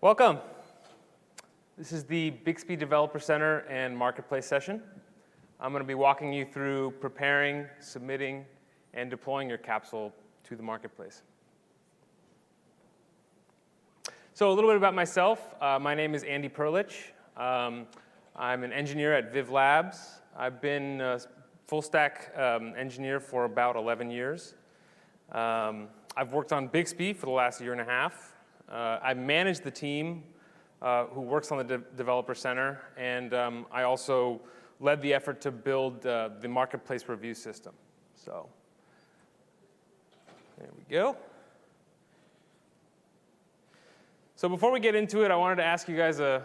Welcome. This is the Bixby Developer Center and Marketplace session. I'm going to be walking you through preparing, submitting, and deploying your Capsule to the Marketplace. So a little bit about myself. My name is Andy Perlitch. I'm an engineer at Viv Labs. I've been a full-stack engineer for about 11 years. I've worked on Bixby for the last year and a half. I manage the team who works on the Developer Center, and I also led the effort to build the Marketplace review system. So there we go. So before we get into it, I wanted to ask you guys a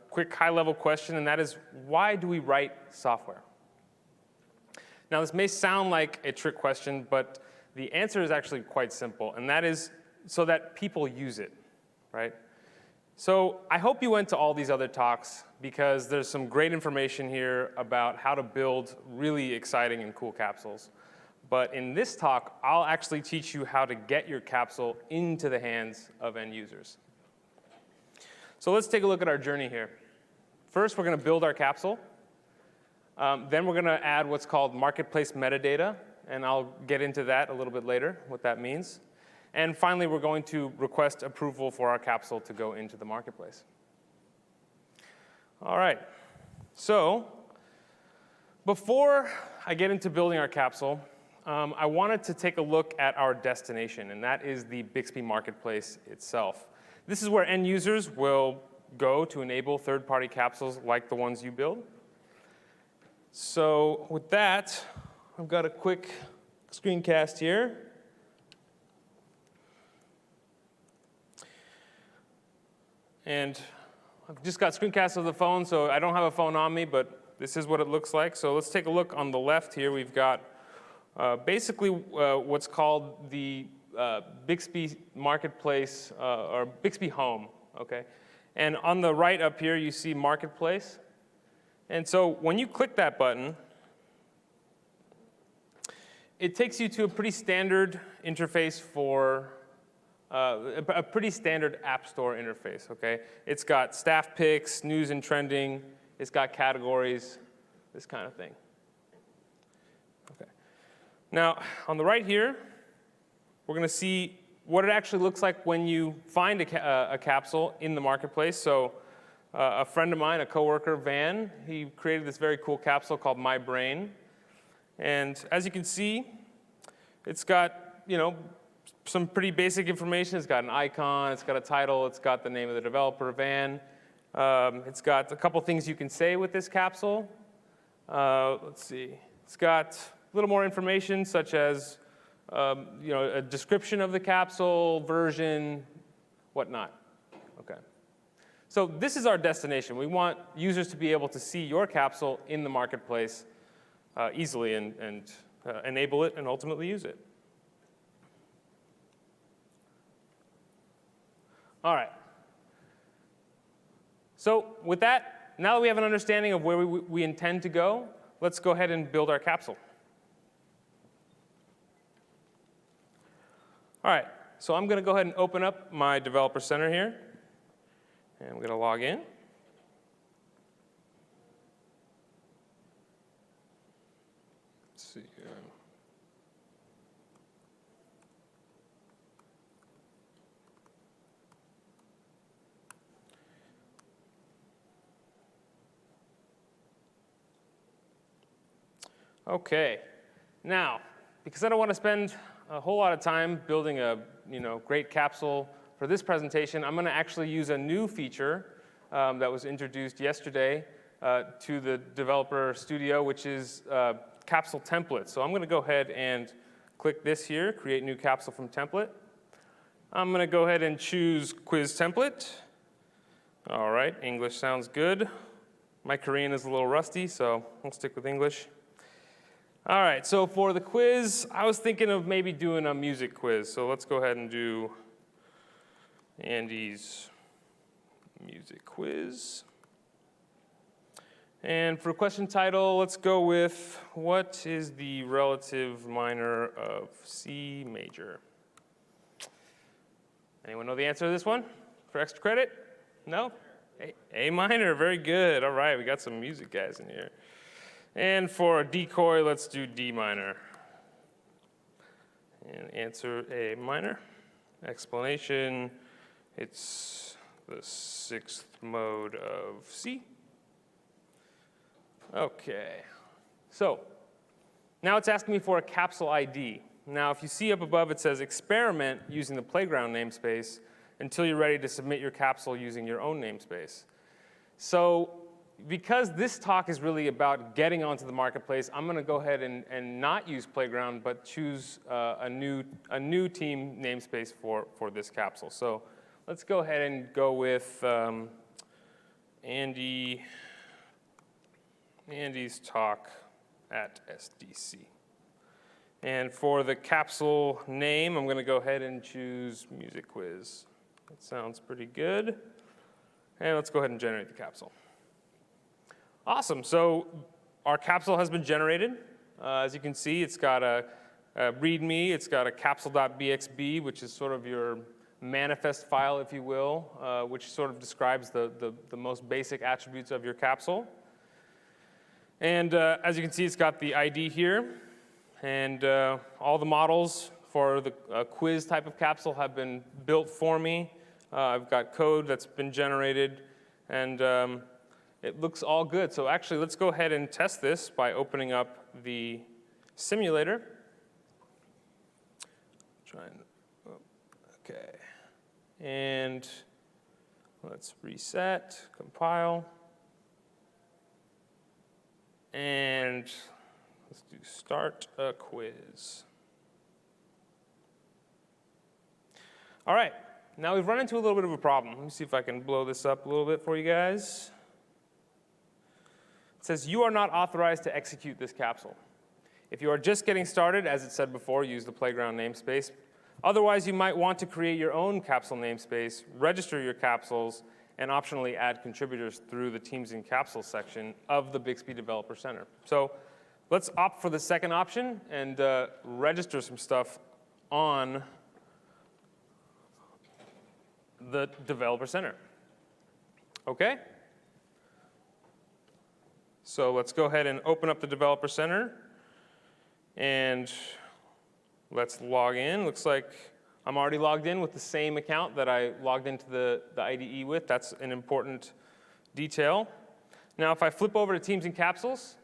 quick high-level question, and that is, why do we write software? Now, this may sound like a trick question, but the answer is actually quite simple, and that is so that people use it, right? So I hope you went to all these other talks because there's some great information here about how to build really exciting and cool capsules. But in this talk, I'll actually teach you how to get your capsule into the hands of end users. So let's take a look at our journey here. First, we're going to build our capsule. Then we're going to add what's called marketplace metadata, and I'll get into that a little bit later, what that means. And finally, we're going to request approval for our capsule to go into the marketplace. All right. So before I get into building our capsule, I wanted to take a look at our destination, and that is the Bixby Marketplace itself. This is where end users will go to enable third-party capsules like the ones you build. So with that, I've got a quick screencast here. And I've just got screencasts of the phone, so I don't have a phone on me, but this is what it looks like. So let's take a look on the left here. We've got basically what's called the Bixby Marketplace, or Bixby Home, okay? And on the right up here, you see Marketplace. And so when you click that button, it takes you to a pretty standard interface for a pretty standard App Store interface, okay? It's got staff picks, news and trending, it's got categories, this kind of thing. Okay. Now, on the right here, we're going to see what it actually looks like when you find a capsule in the marketplace. So a friend of mine, a coworker, Van, he created this very cool capsule called My Brain. And as you can see, it's got, some pretty basic information. It's got an icon, it's got a title, it's got the name of the developer, Van. It's got a couple things you can say with this capsule. Let's see. It's got a little more information, such as a description of the capsule, version, whatnot. Okay. So this is our destination. We want users to be able to see your capsule in the marketplace easily and enable it and ultimately use it. All right. So with that, now that we have an understanding of where we intend to go, let's go ahead and build our capsule. All right. So I'm going to go ahead and open up my Developer Center here. And I'm going to log in. Let's see here. Okay, now, because I don't want to spend a whole lot of time building a great capsule for this presentation, I'm going to actually use a new feature that was introduced yesterday to the Developer Studio, which is Capsule Template. So I'm going to go ahead and click this here, Create New Capsule from Template. I'm going to go ahead and choose Quiz Template. All right, English sounds good. My Korean is a little rusty, so I'll stick with English. All right, so for the quiz, I was thinking of maybe doing a music quiz. So let's go ahead and do Andy's music quiz. And for question title, let's go with, what is the relative minor of C major? Anyone know the answer to this one? for extra credit? No? A minor, very good. All right, we got some music guys in here. And for a decoy, let's do D minor. And answer A minor. Explanation, it's the 6th mode of C. Okay, so now it's asking me for a capsule ID. Now, if you see up above, it says experiment using the playground namespace until you're ready to submit your capsule using your own namespace. So because this talk is really about getting onto the marketplace, I'm going to go ahead and not use playground, but choose a new team namespace for this capsule. So let's go ahead and go with Andy's talk at SDC. And for the capsule name, I'm going to go ahead and choose Music Quiz. That sounds pretty good. And let's go ahead and generate the capsule. Awesome. So our capsule has been generated. As you can see, it's got a README. It's got a capsule.bxb, which is sort of your manifest file, if you will, which sort of describes the most basic attributes of your capsule. And as you can see, it's got the ID here. And all the models for the quiz type of capsule have been built for me. I've got code that's been generated. And it looks all good. So actually, let's go ahead and test this by opening up the simulator. Okay. And let's reset, compile. And let's do start a quiz. All right, now we've run into a little bit of a problem. Let me see if I can blow this up a little bit for you guys. It says you are not authorized to execute this capsule. If you are just getting started, as it said before, use the playground namespace. Otherwise, you might want to create your own capsule namespace, register your capsules, and optionally add contributors through the Teams and Capsules section of the Bixby Developer Center. So let's opt for the second option and register some stuff on the Developer Center. Okay? So let's go ahead and open up the Developer Center. And let's log in. Looks like I'm already logged in with the same account that I logged into the IDE with. That's an important detail. Now, if I flip over to Teams and Capsules,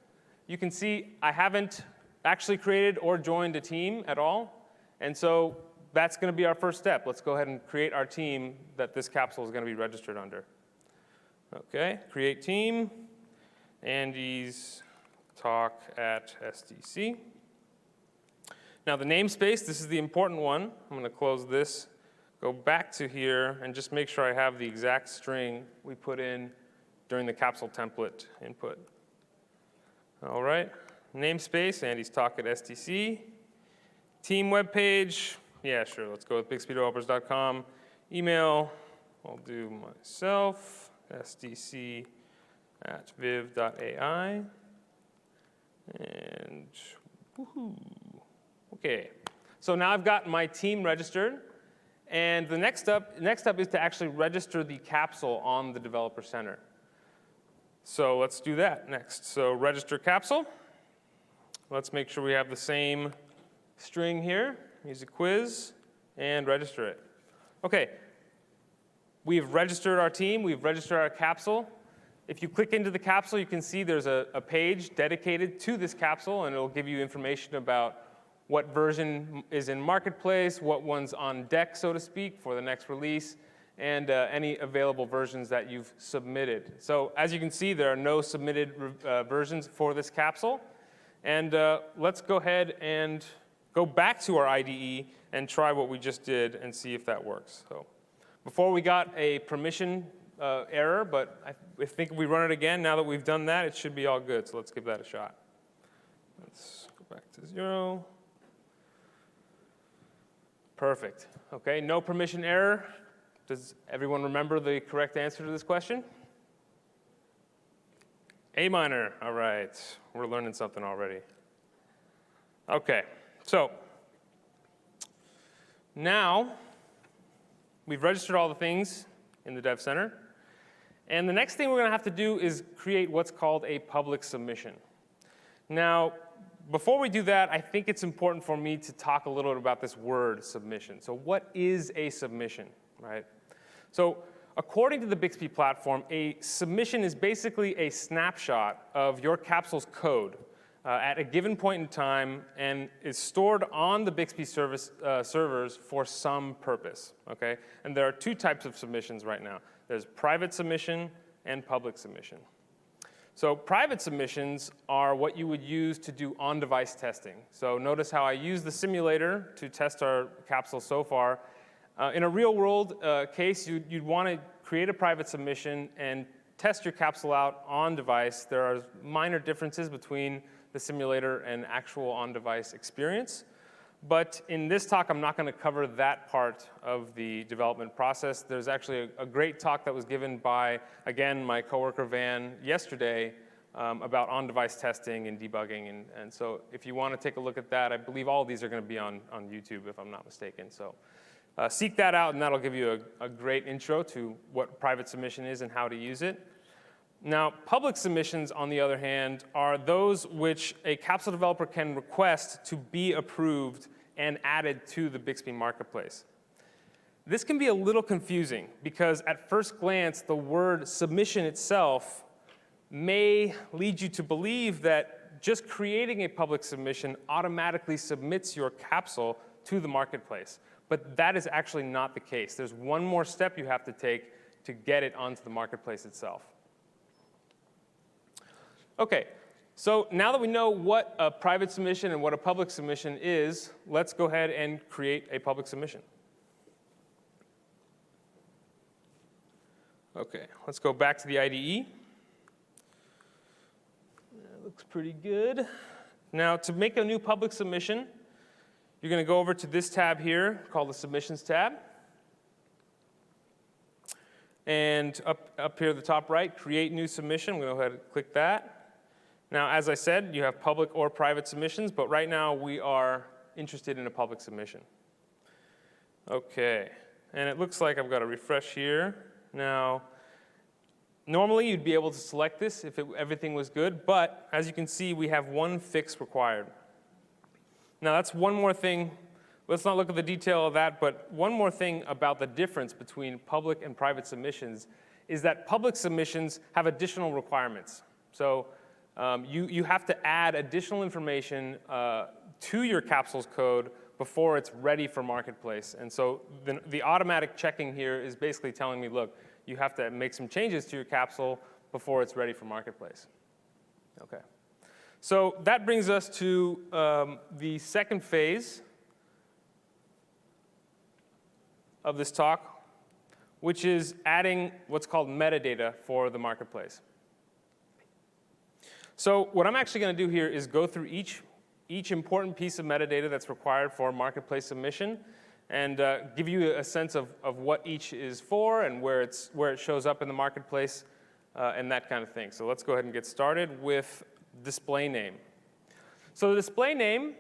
you can see I haven't actually created or joined a team at all. And so that's going to be our first step. Let's go ahead and create our team that this capsule is going to be registered under. OK, create team, Andy's talk at SDC. Now, the namespace, this is the important one. I'm going to close this, go back to here, and just make sure I have the exact string we put in during the capsule template input. All right, namespace, Andy's talk at SDC. Team web page, yeah, sure, let's go with bixbydevelopers.com. Email, I'll do myself, sdc@viv.ai. And woohoo. Okay, so now I've got my team registered, and the next step is to actually register the capsule on the Developer Center. So let's do that next. So register capsule. Let's make sure we have the same string here, music quiz, and register it. Okay, we've registered our team, we've registered our capsule. If you click into the capsule, you can see there's a page dedicated to this capsule, and it'll give you information about what version is in Marketplace, what one's on deck, so to speak, for the next release, and any available versions that you've submitted. So as you can see, there are no submitted versions for this capsule. And let's go ahead and go back to our IDE and try what we just did and see if that works. So before we got a permission error, but I think if we run it again, now that we've done that, it should be all good. So let's give that a shot. Let's go back to 0. Perfect. Okay, no permission error. Does everyone remember the correct answer to this question? A minor. All right, we're learning something already. Okay, so now we've registered all the things in the Dev Center. And the next thing we're going to have to do is create what's called a public submission. Now, before we do that, I think it's important for me to talk a little bit about this word submission. So what is a submission, right? So according to the Bixby platform, a submission is basically a snapshot of your Capsule's code at a given point in time and is stored on the Bixby servers for some purpose, okay? And there are two types of submissions right now. There's private submission and public submission. So private submissions are what you would use to do on-device testing. So notice how I use the simulator to test our Capsule so far. In a real-world case, you'd want to create a private submission and test your Capsule out on-device. There are minor differences between the simulator and actual on-device experience. But in this talk, I'm not going to cover that part of the development process. There's actually a great talk that was given by, again, my coworker Van yesterday about on-device testing and debugging. And so if you want to take a look at that, I believe all of these are going to be on YouTube, if I'm not mistaken. So seek that out, and that'll give you a great intro to what private submission is and how to use it. Now, public submissions, on the other hand, are those which a Capsule developer can request to be approved and added to the Bixby Marketplace. This can be a little confusing because at first glance, the word submission itself may lead you to believe that just creating a public submission automatically submits your Capsule to the marketplace. But that is actually not the case. There's one more step you have to take to get it onto the marketplace itself. Okay. So now that we know what a private submission and what a public submission is, let's go ahead and create a public submission. Okay, let's go back to the IDE. That looks pretty good. Now, to make a new public submission, you're going to go over to this tab here called the Submissions tab. And up here at the top right, Create New Submission. I'm going to go ahead and click that. Now, as I said, you have public or private submissions, but right now we are interested in a public submission. Okay, and it looks like I've got to refresh here. Now, normally you'd be able to select this if everything was good, but as you can see, we have one fix required. Now, that's one more thing. Let's not look at the detail of that, but one more thing about the difference between public and private submissions is that public submissions have additional requirements. So you have to add additional information to your Capsule's code before it's ready for Marketplace. And so the automatic checking here is basically telling me, look, you have to make some changes to your Capsule before it's ready for Marketplace. Okay. So that brings us to the second phase of this talk, which is adding what's called metadata for the Marketplace. So what I'm actually going to do here is go through each important piece of metadata that's required for Marketplace submission and give you a sense of what each is for and where it shows up in the Marketplace and that kind of thing. So let's go ahead and get started with display name. So the display name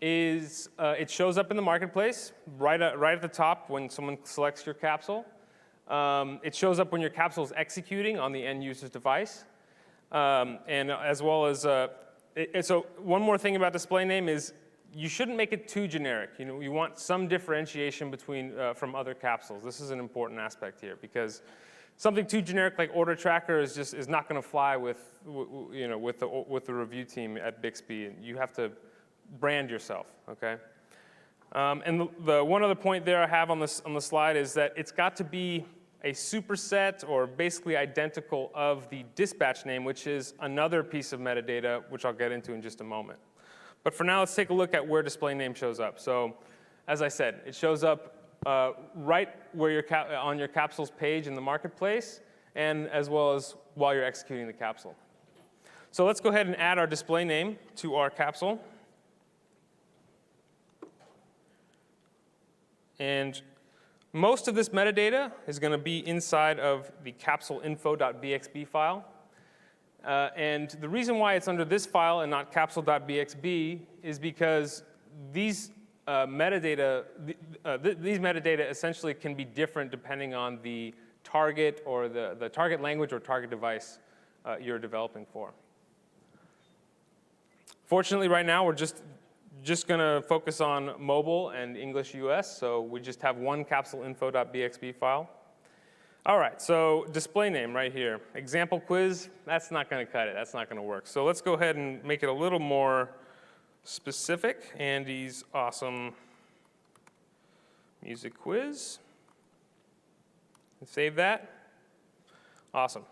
is, it shows up in the Marketplace right at the top when someone selects your Capsule. It shows up when your Capsule is executing on the end user's device. And as well as, so one more thing about display name is you shouldn't make it too generic. You want some differentiation between from other Capsules. This is an important aspect here because something too generic like order tracker is not going to fly with the review team at Bixby. You have to brand yourself, okay? And the one other point there I have on the slide is that it's got to be a superset or basically identical of the dispatch name, which is another piece of metadata, which I'll get into in just a moment. But for now, let's take a look at where display name shows up. So as I said, it shows up right where on your Capsule's page in the Marketplace, and as well as while you're executing the Capsule. So let's go ahead and add our display name to our Capsule. And most of this metadata is going to be inside of the capsuleinfo.bxb file. And the reason why it's under this file and not capsule.bxb is because these metadata essentially can be different depending on the target or the target language or target device you're developing for. Fortunately, right now, we're just going to focus on mobile and English US, so we just have one capsuleinfo.bxb file. All right, so display name right here. Example quiz, that's not going to cut it. That's not going to work. So let's go ahead and make it a little more specific. Andy's awesome music quiz. And save that. Awesome.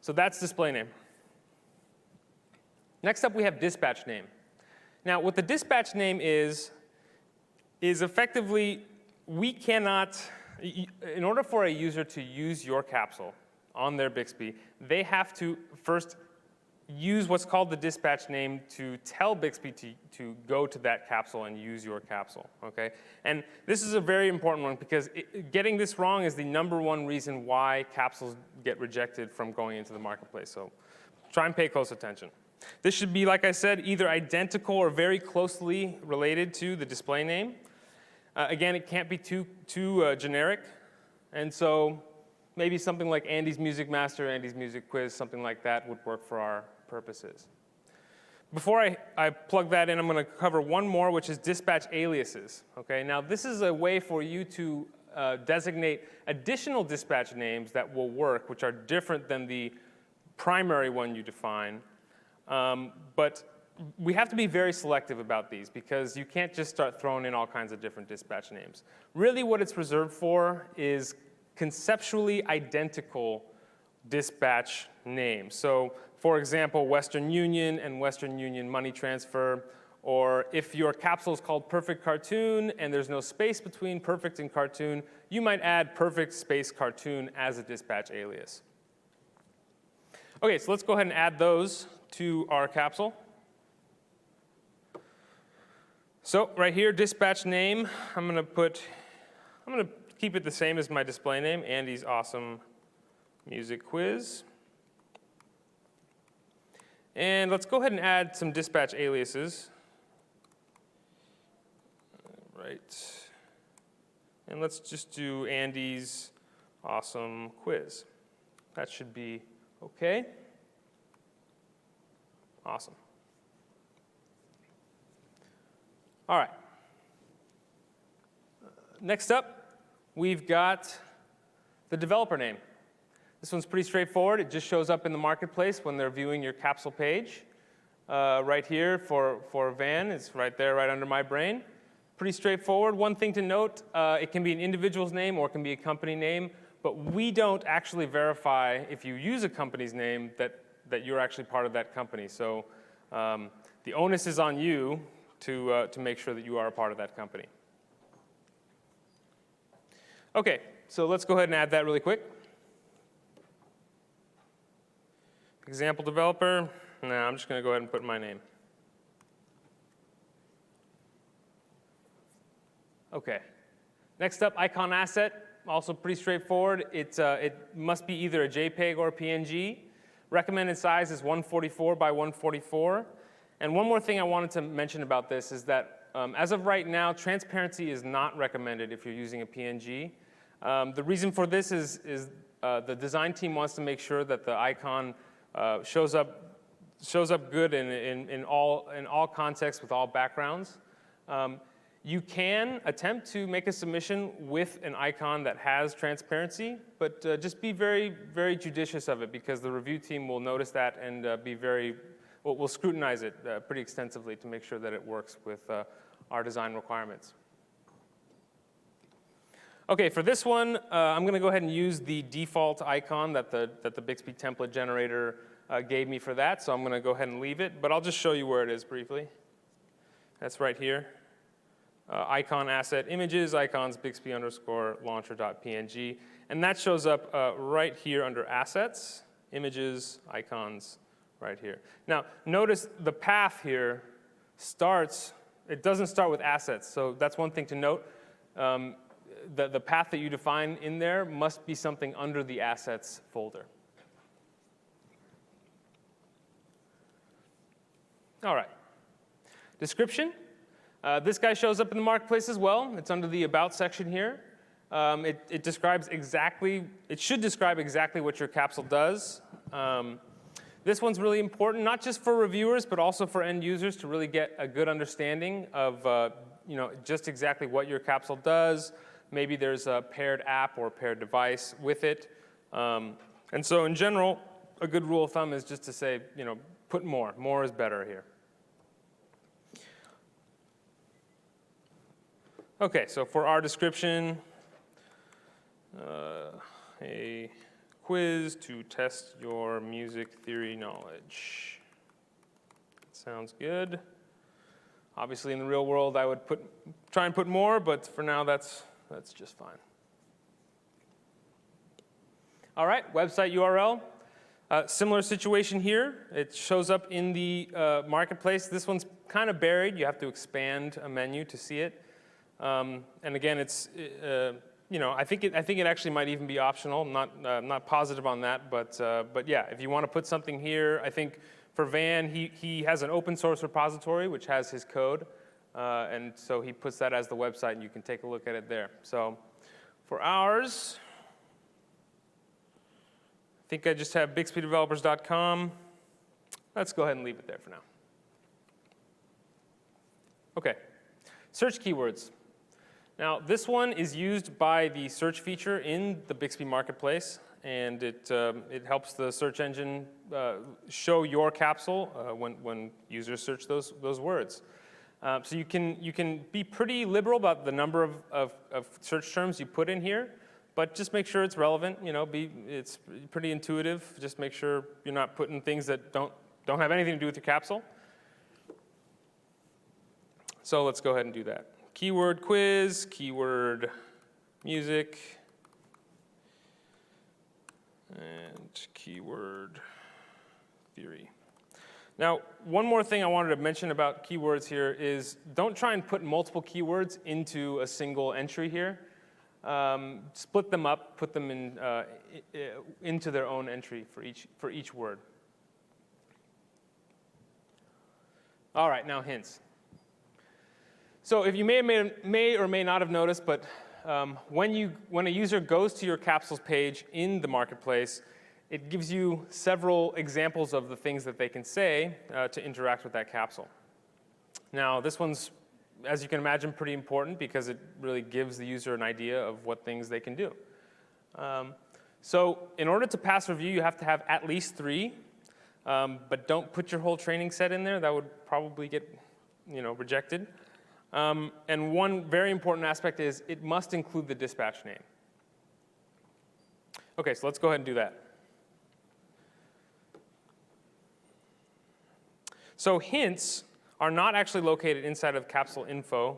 So that's display name. Next up, we have dispatch name. Now, what the dispatch name is effectively, we cannot, in order for a user to use your capsule on their Bixby, they have to first use what's called the dispatch name to tell Bixby to go to that capsule and use your capsule, okay? And this is a very important one because getting this wrong is the #1 reason why capsules get rejected from going into the marketplace. So try and pay close attention. This should be, like I said, either identical or very closely related to the display name. Again, it can't be too generic. And so maybe something like Andy's Music Master, Andy's Music Quiz, something like that would work for our purposes. Before I plug that in, I'm going to cover one more, which is dispatch aliases. Okay? Now, this is a way for you to designate additional dispatch names that will work, which are different than the primary one you define. But we have to be very selective about these because you can't just start throwing in all kinds of different dispatch names. Really what it's reserved for is conceptually identical dispatch names. So for example, Western Union and Western Union Money Transfer, or if your capsule is called Perfect Cartoon and there's no space between Perfect and Cartoon, you might add Perfect space Cartoon as a dispatch alias. Okay, so let's go ahead and add those to our capsule. So right here, dispatch name, I'm going to keep it the same as my display name, Andy's Awesome Music Quiz. And let's go ahead and add some dispatch aliases. Right. And let's just do Andy's Awesome Quiz. That should be okay. Awesome. All right. Next up, we've got the developer name. This one's pretty straightforward. It just shows up in the marketplace when they're viewing your capsule page. Right here for Van, it's right there, right under my brain. Pretty straightforward. One thing to note, it can be an individual's name or it can be a company name, but we don't actually verify if you use a company's name that you're actually part of that company. So the onus is on you to make sure that you are a part of that company. Okay, so let's go ahead and add that really quick. Example developer, no, I'm just going to go ahead and put my name. Okay, next up, icon asset, also pretty straightforward. It must be either a JPEG or a PNG. Recommended size is 144 by 144. And one more thing I wanted to mention about this is that as of right now, transparency is not recommended if you're using a PNG. The reason for this is the design team wants to make sure that the icon shows up good in all contexts with all backgrounds. You can attempt to make a submission with an icon that has transparency, but just be very, very judicious of it because the review team will notice that and we'll scrutinize it pretty extensively to make sure that it works with our design requirements. Okay, for this one, I'm going to go ahead and use the default icon that the Bixby template generator gave me for that, so I'm going to go ahead and leave it, but I'll just show you where it is briefly. That's right here. Icon asset images, icons Bixby _ launcher.png, and that shows up right here under assets, images, icons, right here. Now, notice the path here it doesn't start with assets, so that's one thing to note. The path that you define in there must be something under the assets folder. All right. Description. This guy shows up in the marketplace as well. It's under the About section here. It describes exactly, it should describe exactly what your capsule does. This one's really important, not just for reviewers, but also for end users to really get a good understanding of just exactly what your capsule does. Maybe there's a paired app or paired device with it. And so in general, a good rule of thumb is just to say, put more. More is better here. OK, so for our description, a quiz to test your music theory knowledge. Sounds good. Obviously, in the real world, I would try and put more, but for now, that's just fine. All right, website URL. Similar situation here. It shows up in the marketplace. This one's kind of buried. You have to expand a menu to see it. And again, it's I think it actually might even be optional. I'm not positive on that, but yeah, if you want to put something here, I think for Van, he has an open source repository which has his code, and so he puts that as the website, and you can take a look at it there. So for ours, I think I just have bixbydevelopers.com. Let's go ahead and leave it there for now. OK, search keywords. Now, this one is used by the search feature in the Bixby Marketplace, and it helps the search engine show your capsule when users search those words. So you can be pretty liberal about the number of search terms you put in here, but just make sure it's relevant. It's pretty intuitive. Just make sure you're not putting things that don't have anything to do with your capsule. So let's go ahead and do that. Keyword quiz, keyword music, and keyword theory. Now, one more thing I wanted to mention about keywords here is don't try and put multiple keywords into a single entry here. Split them up, put them into their own entry for each word. All right, now hints. So if you may or may not have noticed, but when a user goes to your capsules page in the marketplace, it gives you several examples of the things that they can say to interact with that capsule. Now, this one's, as you can imagine, pretty important because it really gives the user an idea of what things they can do. So in order to pass review, you have to have at least 3, but don't put your whole training set in there. That would probably get rejected. And one very important aspect is it must include the dispatch name. OK, so let's go ahead and do that. So hints are not actually located inside of capsule info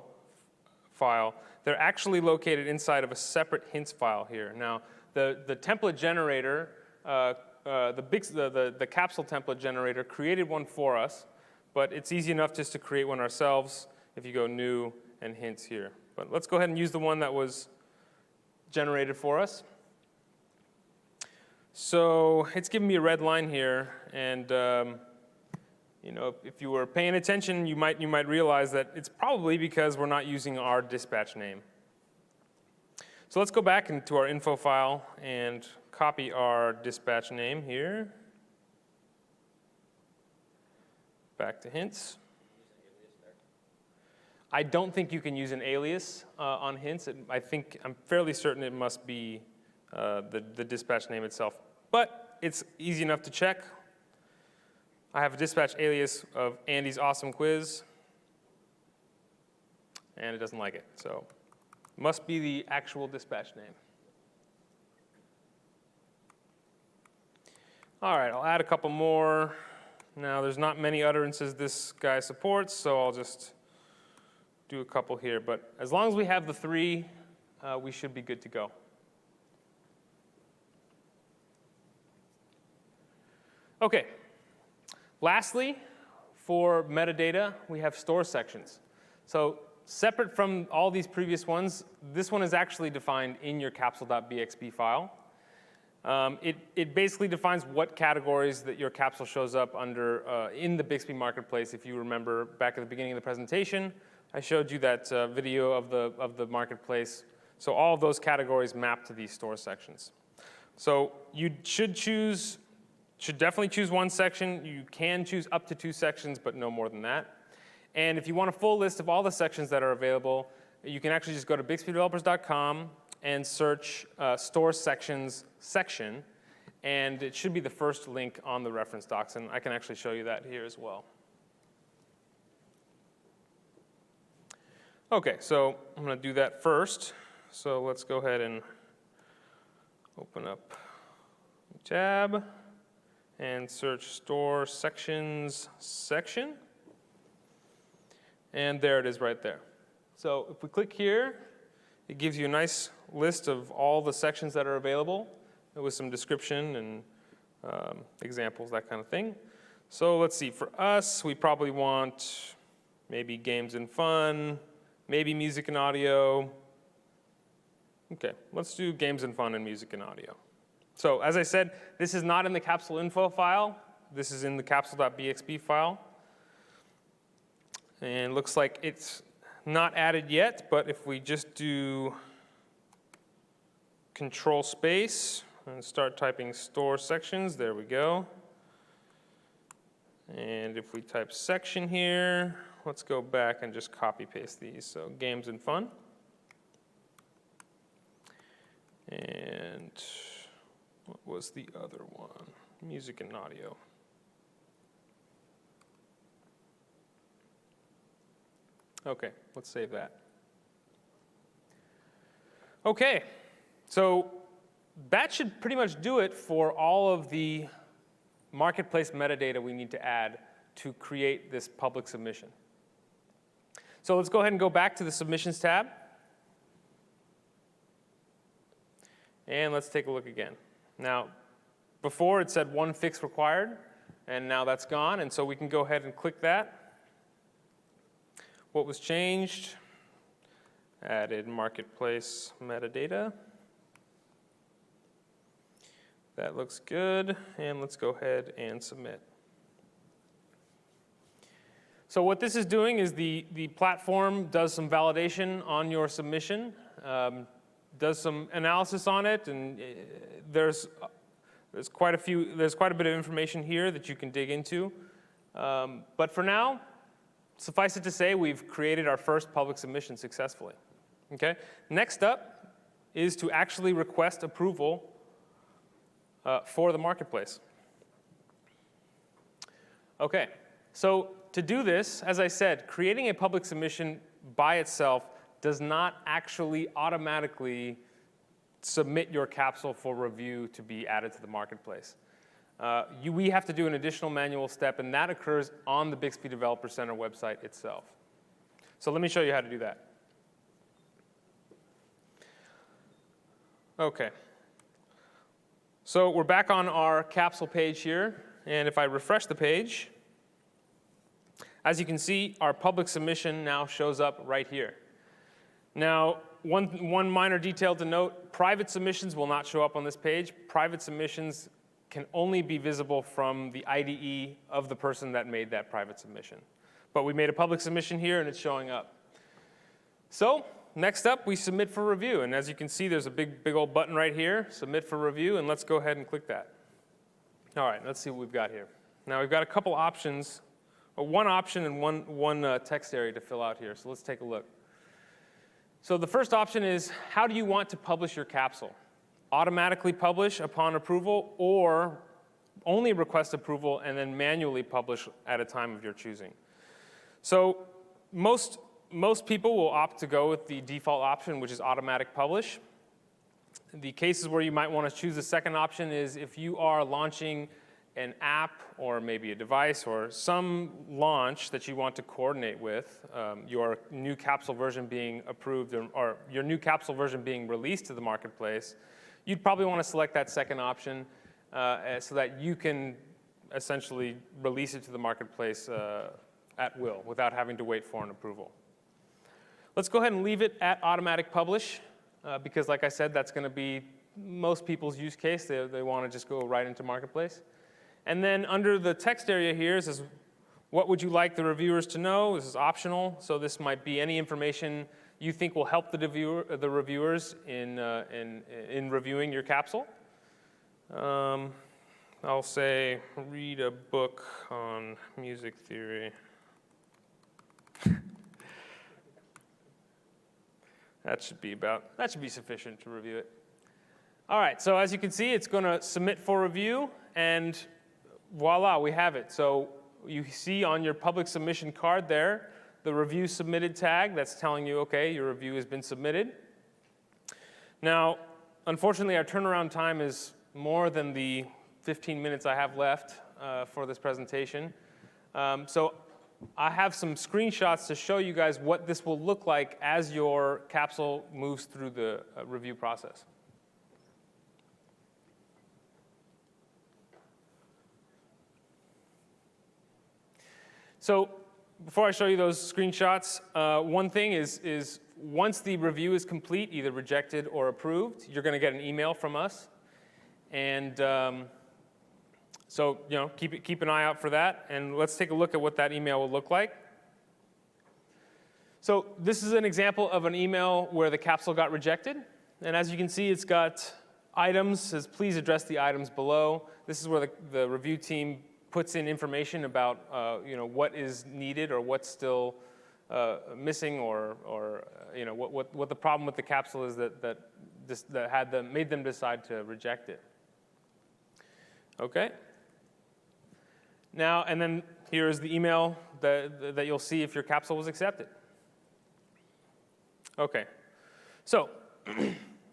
file. They're actually located inside of a separate hints file here. Now, the template generator, the capsule template generator created one for us, but it's easy enough just to create one ourselves if you go new and hints here. But let's go ahead and use the one that was generated for us. So it's giving me a red line here, and if you were paying attention, you might realize that it's probably because we're not using our dispatch name. So let's go back into our info file and copy our dispatch name here. Back to hints. I don't think you can use an alias on hints. I'm fairly certain it must be the dispatch name itself. But it's easy enough to check. I have a dispatch alias of Andy's awesome quiz, and it doesn't like it. So it must be the actual dispatch name. All right, I'll add a couple more. Now, there's not many utterances this guy supports, so I'll just do a couple here. But as long as we have the 3, we should be good to go. OK. Lastly, for metadata, we have store sections. So separate from all these previous ones, this one is actually defined in your capsule.bxb file. It basically defines what categories that your capsule shows up under in the Bixby Marketplace. If you remember back at the beginning of the presentation, I showed you that video of the marketplace So all of those categories map to these store sections. So you should definitely choose one section. You can choose up to 2 sections, but no more than that. And if you want a full list of all the sections that are available, you can actually just go to bixbydevelopers.com and search store sections section, and it should be the first link on the reference docs, and I can actually show you that here as well. Okay, so I'm going to do that first. So let's go ahead and open up a tab and search store sections section. And there it is right there. So if we click here, it gives you a nice list of all the sections that are available with some description and examples, that kind of thing. So let's see, for us, we probably want maybe games and fun, maybe music and audio. Okay, let's do games and fun and music and audio. So as I said, this is not in the Capsule info file. This is in the capsule.bxb file. And it looks like it's not added yet, but if we just do control space and start typing store sections, there we go. And if we type section here, let's go back and just copy paste these. So games and fun. And what was the other one? Music and audio. Okay, let's save that. Okay, so that should pretty much do it for all of the marketplace metadata we need to add to create this public submission. So let's go ahead and go back to the Submissions tab. And let's take a look again. Now, before it said 1 fix required, and now that's gone, and so we can go ahead and click that. What was changed? Added marketplace metadata. That looks good, and let's go ahead and submit. So what this is doing is the platform does some validation on your submission, does some analysis on it, and there's quite a bit of information here that you can dig into. But for now, suffice it to say, we've created our first public submission successfully. Okay? Next up is to actually request approval for the marketplace. Okay, so to do this, as I said, creating a public submission by itself does not actually automatically submit your capsule for review to be added to the marketplace. We have to do an additional manual step, and that occurs on the Bixby Developer Center website itself. So let me show you how to do that. Okay. So we're back on our Capsule page here, and if I refresh the page, as you can see, our public submission now shows up right here. Now, one minor detail to note, private submissions will not show up on this page. Private submissions can only be visible from the IDE of the person that made that private submission. But we made a public submission here, and it's showing up. So next up, we submit for review. And as you can see, there's a big old button right here, submit for review, and let's go ahead and click that. All right, let's see what we've got here. Now, we've got a couple options, one option and one text area to fill out here. So let's take a look. So the first option is, how do you want to publish your capsule? Automatically publish upon approval, or only request approval and then manually publish at a time of your choosing. So most people will opt to go with the default option, which is automatic publish. The cases where you might want to choose the second option is if you are launching an app or maybe a device or some launch that you want to coordinate with, your new capsule version being approved or your new capsule version being released to the marketplace, you'd probably want to select that second option so that you can essentially release it to the marketplace at will without having to wait for an approval. Let's go ahead and leave it at automatic publish because, like I said, that's going to be most people's use case. They want to just go right into marketplace. And then under the text area here, it says, what would you like the reviewers to know? This is optional, so this might be any information you think will help the reviewers in reviewing your capsule. I'll say read a book on music theory. That should be sufficient to review it. All right, so as you can see, it's going to submit for review, and voila, we have it. So you see on your public submission card there, the review submitted tag that's telling you, okay, your review has been submitted. Now, unfortunately, our turnaround time is more than the 15 minutes I have left for this presentation. So I have some screenshots to show you guys what this will look like as your capsule moves through the review process. So before I show you those screenshots, one thing is once the review is complete, either rejected or approved, you're going to get an email from us. And so keep an eye out for that. And let's take a look at what that email will look like. So this is an example of an email where the capsule got rejected. And as you can see, it's got items, says please address the items below. This is where the review team puts in information about what is needed or what's still missing, or what the problem with the capsule is that made them decide to reject it. Okay. Now, and then here is the email that you'll see if your capsule was accepted. Okay. So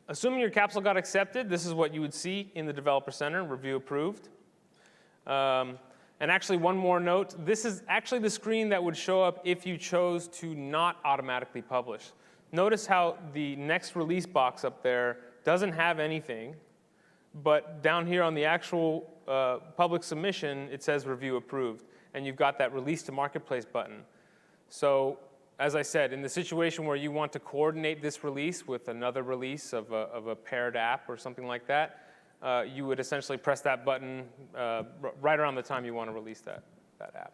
assuming your capsule got accepted, this is what you would see in the Developer Center, review approved. And actually, one more note, this is actually the screen that would show up if you chose to not automatically publish. Notice how the next release box up there doesn't have anything, but down here on the actual public submission, it says review approved, and you've got that release to marketplace button. So as I said, in the situation where you want to coordinate this release with another release of a paired app or something like that, you would essentially press that button right around the time you want to release that app.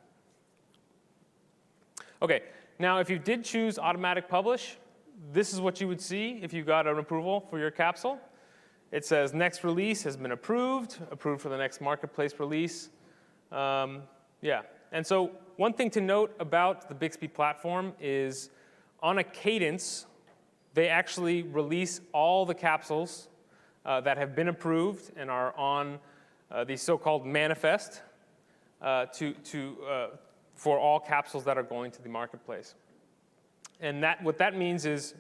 Okay, now if you did choose automatic publish, this is what you would see if you got an approval for your capsule. It says next release has been approved for the next marketplace release. Yeah, and so one thing to note about the Bixby platform is on a cadence, they actually release all the capsules that have been approved and are on the so-called manifest for all capsules that are going to the marketplace. And what that means is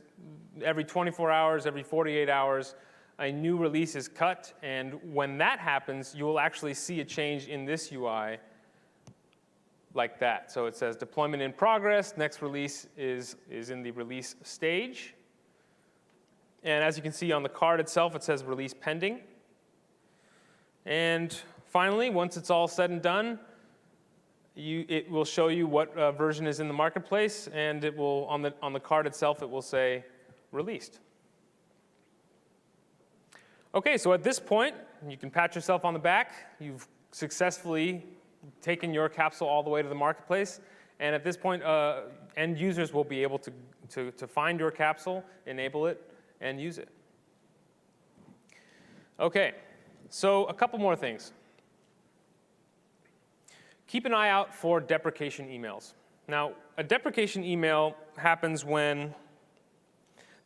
every 24 hours, every 48 hours, a new release is cut. And when that happens, you will actually see a change in this UI like that. So it says deployment in progress. Next release is in the release stage. And as you can see on the card itself, it says release pending. And finally, once it's all said and done, it will show you what version is in the marketplace, and it will on the card itself it will say released. Okay, so at this point, you can pat yourself on the back. You've successfully taken your capsule all the way to the marketplace, and at this point, end users will be able to find your capsule, enable it, and use it. Okay, so a couple more things. Keep an eye out for deprecation emails. Now, a deprecation email happens when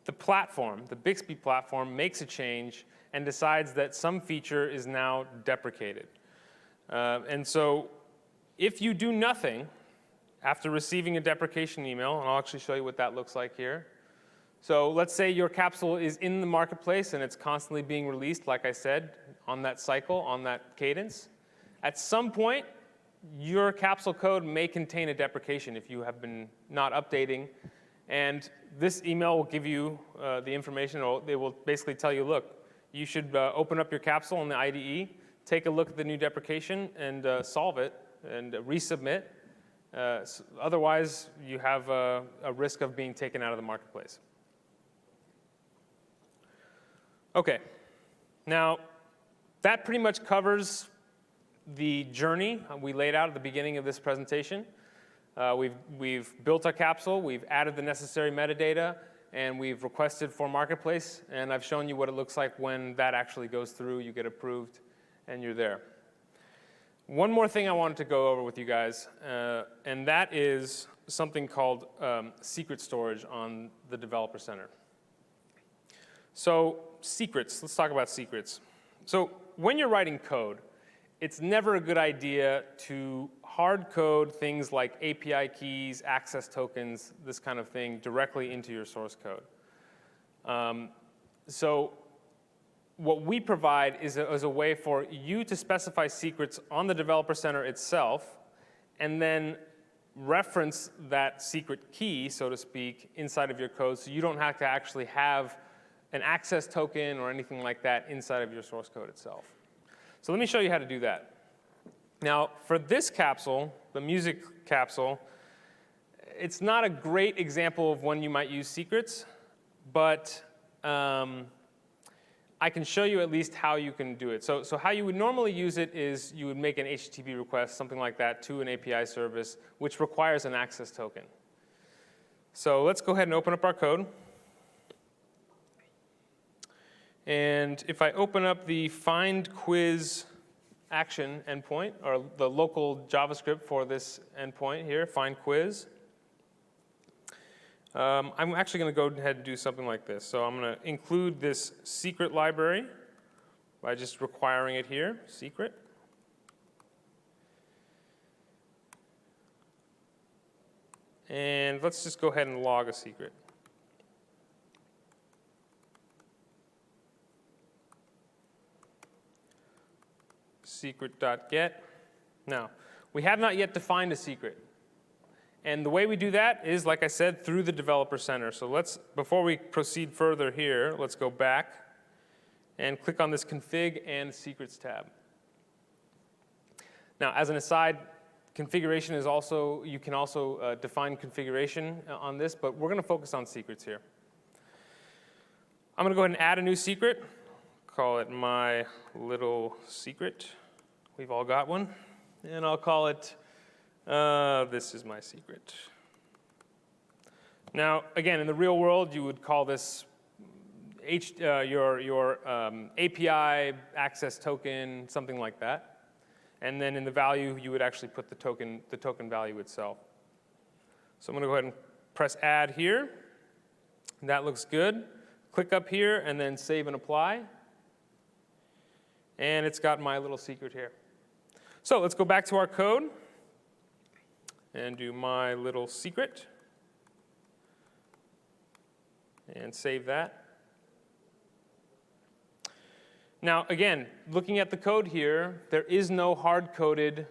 the platform, the Bixby platform, makes a change and decides that some feature is now deprecated. And so if you do nothing after receiving a deprecation email, and I'll actually show you what that looks like here. So let's say your capsule is in the marketplace and it's constantly being released, like I said, on that cycle, on that cadence. At some point, your capsule code may contain a deprecation if you have been not updating. And this email will give you the information. They will basically tell you, look, you should open up your capsule in the IDE, take a look at the new deprecation, and solve it, and resubmit. Otherwise, you have a risk of being taken out of the marketplace. OK, now that pretty much covers the journey we laid out at the beginning of this presentation. We've built our capsule, we've added the necessary metadata, and we've requested for Marketplace, and I've shown you what it looks like when that actually goes through, you get approved, and you're there. One more thing I wanted to go over with you guys, and that is something called secret storage on the Developer Center. So secrets, let's talk about secrets. So when you're writing code, it's never a good idea to hard code things like API keys, access tokens, this kind of thing directly into your source code. So what we provide is a way for you to specify secrets on the Developer Center itself, and then reference that secret key, so to speak, inside of your code, so you don't have to actually have an access token or anything like that inside of your source code itself. So let me show you how to do that. Now, for this capsule, the music capsule, it's not a great example of when you might use secrets, but I can show you at least how you can do it. So how you would normally use it is you would make an HTTP request, something like that, to an API service, which requires an access token. So let's go ahead and open up our code. And if I open up the find quiz action endpoint, or the local JavaScript for this endpoint here, find quiz, I'm actually going to go ahead and do something like this. So I'm going to include this secret library by just requiring it here, secret. And let's just go ahead and log a secret. Secret.get. Now, we have not yet defined a secret. And the way we do that is, like I said, through the Developer Center. So before we proceed further here, let's go back and click on this Config and Secrets tab. Now, as an aside, configuration is also, you can also define configuration on this, but we're going to focus on secrets here. I'm going to go ahead and add a new secret. Call it my little secret. We've all got one. And I'll call it, this is my secret. Now, again, in the real world, you would call this your API access token, something like that. And then in the value, you would actually put the token value itself. So I'm going to go ahead and press add here. That looks good. Click up here and then save and apply. And it's got my little secret here. So let's go back to our code and do my little secret and save that. Now, again, looking at the code here, there is no hard-coded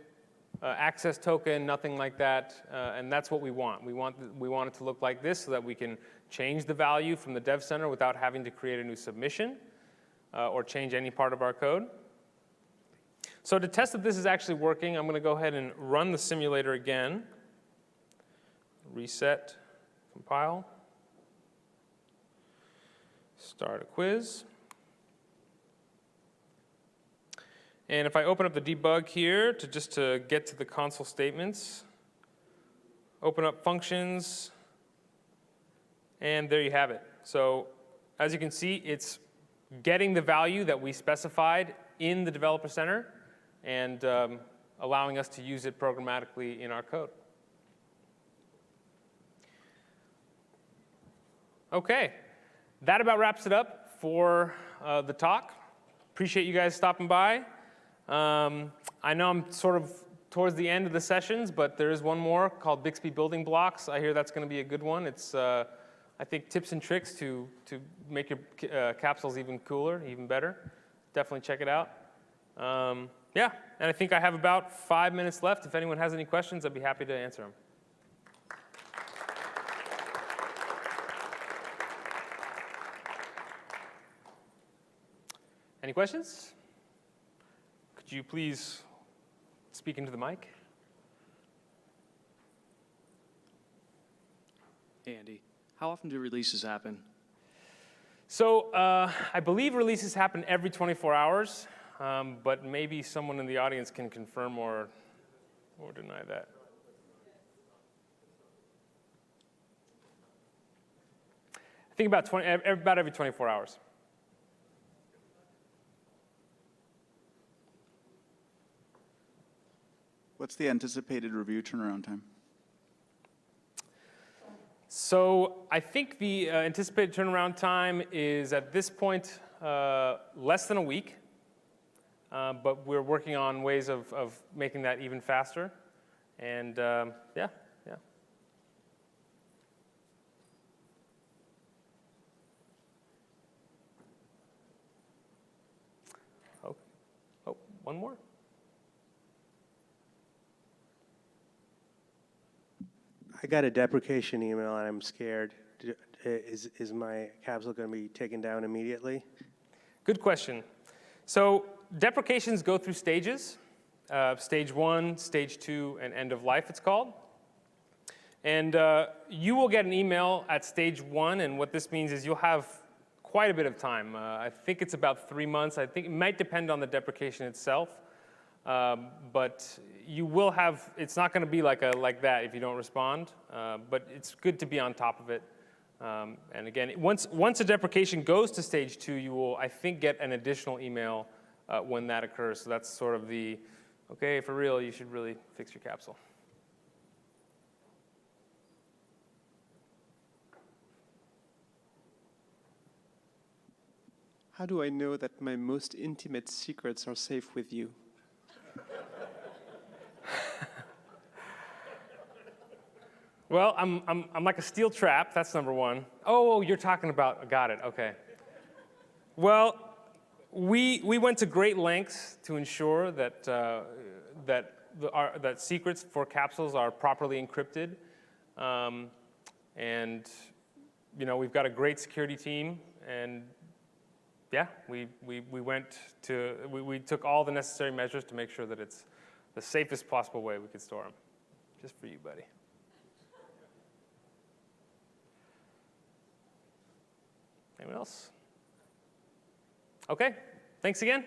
access token, nothing like that, and that's what we want. We want it to look like this so that we can change the value from the Dev Center without having to create a new submission or change any part of our code. So to test that this is actually working, I'm going to go ahead and run the simulator again. Reset, compile, start a quiz. And if I open up the debug here to get to the console statements, open up functions, and there you have it. So as you can see, it's getting the value that we specified in the Developer Center and allowing us to use it programmatically in our code. OK, that about wraps it up for the talk. Appreciate you guys stopping by. I know I'm sort of towards the end of the sessions, but there is one more called Bixby Building Blocks. I hear that's going to be a good one. It's, I think, tips and tricks to make your capsules even cooler, even better. Definitely check it out. Yeah, and I think I have about 5 minutes left. If anyone has any questions, I'd be happy to answer them. Any questions? Could you please speak into the mic? Hey, Andy. How often do releases happen? So I believe releases happen every 24 hours, but maybe someone in the audience can confirm or deny that. I think about about every 24 hours. What's the anticipated review turnaround time? So I think the anticipated turnaround time is at this point less than a week, but we're working on ways of making that even faster. And yeah. Oh, one more. I got a deprecation email and I'm scared. Is my capsule going to be taken down immediately? Good question. So deprecations go through stages. Stage 1, Stage 2, and end of life, it's called. And you will get an email at Stage 1, and what this means is you'll have quite a bit of time. I think it's about 3 months. I think it might depend on the deprecation itself. But you will have, it's not going to be like that if you don't respond, but it's good to be on top of it. And again, once a deprecation goes to Stage 2, you will, I think, get an additional email when that occurs. So that's sort of the, okay, for real, you should really fix your capsule. How do I know that my most intimate secrets are safe with you? Well, I'm like a steel trap. That's number one. Oh, you're talking about, got it, okay. Well, we went to great lengths to ensure that, that secrets for capsules are properly encrypted. And, you know, we've got a great security team. And, yeah, we took all the necessary measures to make sure that it's the safest possible way we could store them. Just for you, buddy. Anyone else? Okay, thanks again.